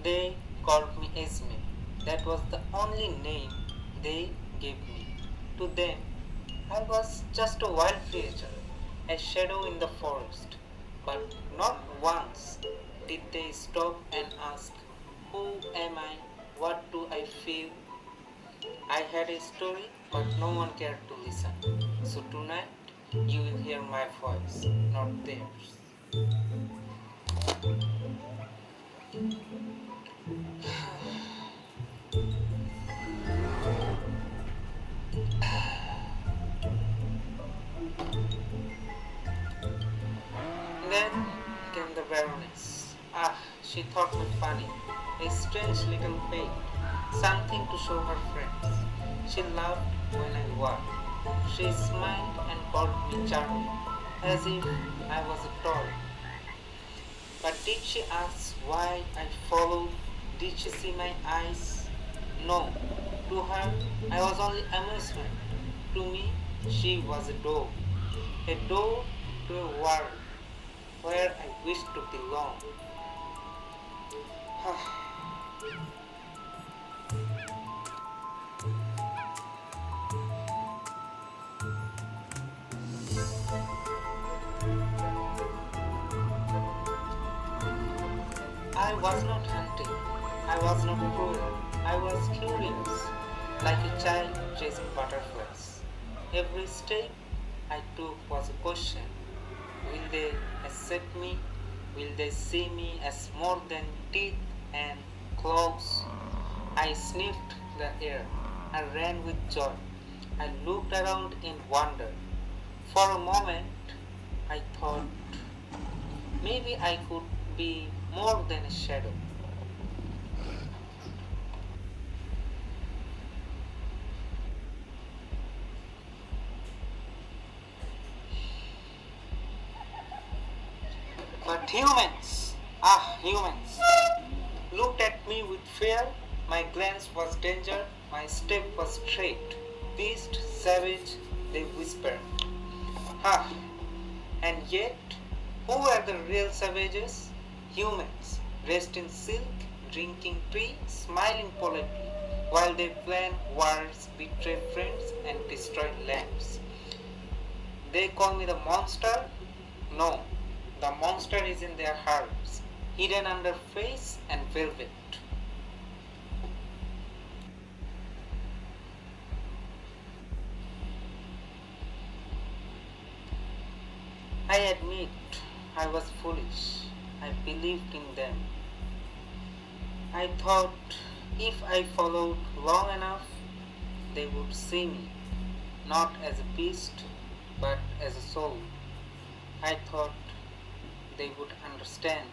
They called me Esme. That was the only name they gave me. To them, I was just a wild creature, a shadow in the forest. But not once did they stop and ask, who am I? What do I feel? I had a story, but no one cared to listen. So tonight, you will hear my voice, not theirs. Then came the Baroness. Ah, she thought me funny, a strange little pig, something to show her friends. She laughed when I walked. She smiled and called me charming, as if I was a toy. But did she ask why I followed? Did she see my eyes? No. To her, I was only amusement. To me, she was a door. A door to a world where I wished to belong. I was not hunting. I was not cruel. I was curious, like a child chasing butterflies. Every step I took was a question. Will they accept me? Will they see me as more than teeth and claws? I sniffed the air. I ran with joy. I looked around in wonder. For a moment, I thought maybe I could be more than a shadow. But humans, looked at me with fear. My glance was danger, my step was straight. Beast, savage, they whispered. Ha! And yet, who are the real savages? Humans, dressed in silk, drinking tea, smiling politely, while they plan wars, betray friends, and destroy lands. They call me the monster? No, the monster is in their hearts, hidden under face and velvet. I admit I was foolish. I believed in them. I thought if I followed long enough, they would see me, not as a beast, but as a soul. I thought they would understand.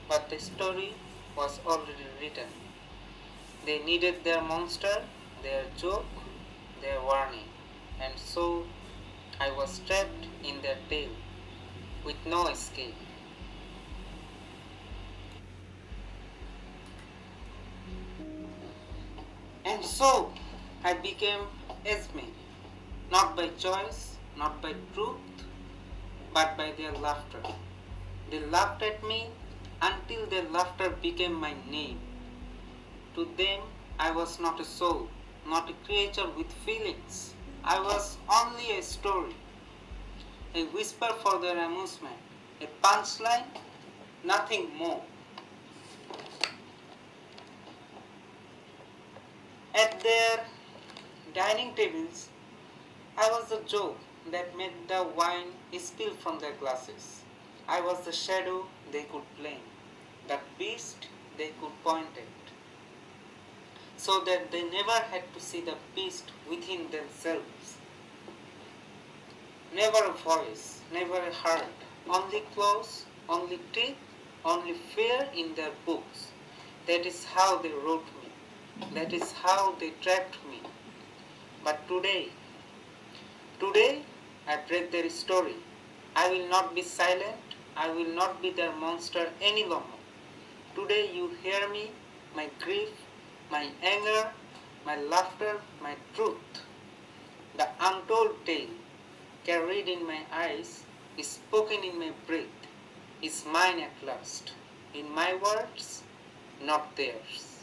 But the story was already written. They needed their monster, their joke, their warning. And so I was trapped in their tale, with no escape. And so I became Esme, not by choice, not by truth, but by their laughter. They laughed at me until their laughter became my name. To them, I was not a soul, not a creature with feelings. I was only a story, a whisper for their amusement, a punchline, nothing more. At their dining tables, I was the joke that made the wine spill from their glasses. I was the shadow they could blame, the beast they could point at, so that they never had to see the beast within themselves. Never a voice, never a heart, only claws, only teeth, only fear in their books. That is how they wrote me. That is how they trapped me. But today, I break their story. I will not be silent. I will not be their monster any longer. Today you hear me, my grief, my anger, my laughter, my truth. The untold tale, carried in my eyes, is spoken in my breath, is mine at last. In my words, not theirs.